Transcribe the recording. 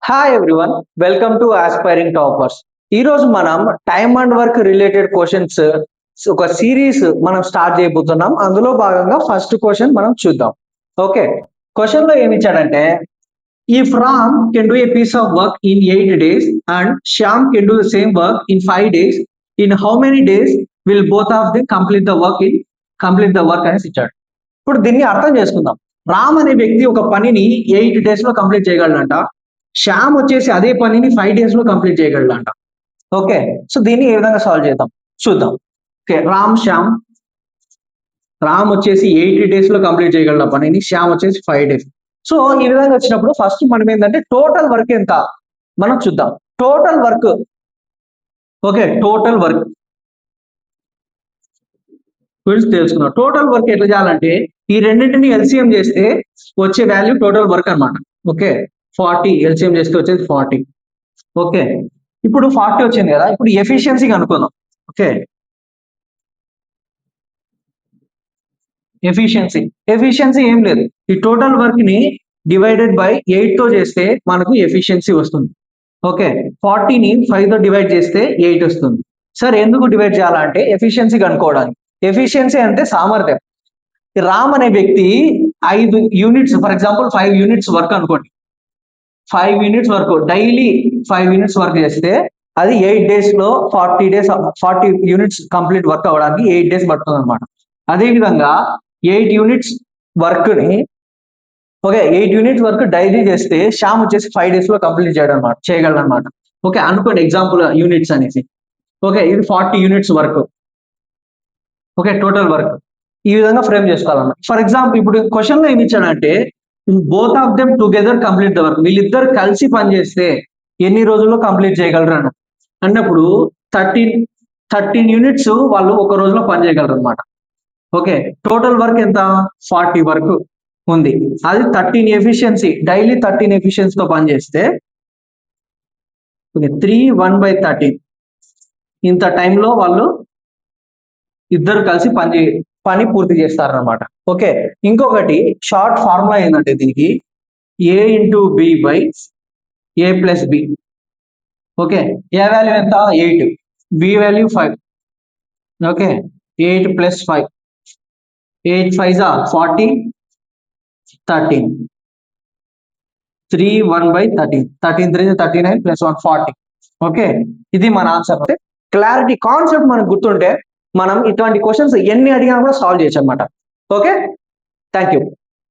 Hi everyone, welcome to aspiring toppers. ఈ రోజు మనం time and work related questions ఒక సిరీస్ మనం స్టార్ట్ చేయబోతున్నాం. అందులో భాగంగా ఫస్ట్ క్వశ్చన్ మనం చూద్దాం. ఓకే, క్వశ్చన్ లో ఏమి ఇచ్చాడంటే, if Ram can do a piece of work in 8 days and Shyam can do the same work in 5 days, in how many days will both of them complete the work అని ఇచ్చాడు. ఇప్పుడు దీన్ని అర్థం చేసుకుందాం. రామ్ అనే వ్యక్తి ఒక పనిని 8 days లో కంప్లీట్ చేయగలడంట. శ్యామ్ వచ్చేసి అదే పనిని 5 days లో కంప్లీట్ చేయగలడంట. ఓకే, సో దీన్ని ఏ విధంగా సాల్వ్ చేద్దాం చూద్దాం. ఓకే, రామ్ వచ్చేసి 8 days లో కంప్లీట్ చేయగలడు పనిని, శ్యామ్ వచ్చేసి 5 days. సో ఈ విధంగా వచ్చినప్పుడు ఫస్ట్ మనం ఏంటంటే టోటల్ వర్క్ ఎంత మనం చూద్దాం. Total work, okay, total work గురించి తెలుసుకున్నాం. టోటల్ వర్క్ ఎట్లా చేయాలంటే ఈ రెండింటిని ఎల్సిఎం చేస్తే వచ్చే వాల్యూ టోటల్ వర్క్ అన్నమాట. ఓకే, 40 ఎల్సిఎం చేస్తే వచ్చేది 40. ఓకే, ఇప్పుడు 40 వచ్చింది కదా, ఇప్పుడు ఎఫిషియన్సీ కనుక్కుందాం. ఓకే, ఎఫిషియన్సీ ఏం లేదు, ఈ టోటల్ వర్క్ ని డివైడెడ్ బై 8 తో చేస్తే మనకు ఎఫిషియన్సీ వస్తుంది. ఓకే, 40ని 5 తో డివైడ్ చేస్తే 8 వస్తుంది. సార్ ఎందుకు డివైడ్ చేయాలంటే ఎఫిషియన్సీ కనుక్కోవడానికి. ఎఫిషియన్సీ అంటే సామర్థ్యం. రామ్ అనే వ్యక్తి 5 units, for example 5 units work అనుకోండి, 5 units work daily 5 units work చేస్తే అది 8 days లో 40 యూనిట్స్ కంప్లీట్ వర్క్ అవ్వడానికి 8 days పడుతుంది అనమాట. అదేవిధంగా 8 యూనిట్స్ వర్క్ ని, ఓకే, 8 యూనిట్స్ వర్క్ డైలీ చేస్తే శ్యామ్ వచ్చేసి 5 days లో కంప్లీట్ చేయగలడు అనమాట. ఓకే, అనుకోండి ఎగ్జాంపుల్ యూనిట్స్ అనేసి. ఓకే, ఇది 40 units work. Okay, total work ఈ విధంగా ఫ్రేమ్ చేసుకోవాలన్నమాట. ఫర్ ఎగ్జాంపుల్ ఇప్పుడు క్వశ్చన్ లో ఏమి ఇచ్చాడంటే both of them together complete the work, వీళ్ళిద్దరు కలిసి పనిచేస్తే ఎన్ని రోజుల్లో కంప్లీట్ చేయగలరు అన్నప్పుడు 13 యూనిట్స్ వాళ్ళు ఒక రోజులో పని చేయగలరు అనమాట. ఓకే, టోటల్ వర్క్ ఎంత 40 వర్క్ ఉంది, అది 13 ఎఫిషియన్సీ, డైలీ 13 ఎఫిషియన్సీతో పనిచేస్తే 3/1/13 ఇంత టైంలో వాళ్ళు ఇద్దరు కలిసి పని పూర్తి చేస్తారనమాట. ఓకే, ఇంకొకటి షార్ట్ ఫార్ములా ఏంటంటే దీనికి A into B by A plus B. Okay, A value ఎంత 8, B value 5. Okay, 8 plus 5, 8 5 40, 13, 3/1/13, 13 3 39 plus 1 40. Okay, ఇది మన ఆన్సర్. అంటే క్లారిటీ కాన్సెప్ట్ మనకు గుర్తుంటే మనం ఇటువంటి క్వశ్చన్స్ ఎన్ని అడిగినా కూడా సాల్వ్ చేయొచ్చు అనమాట. Okay, thank you.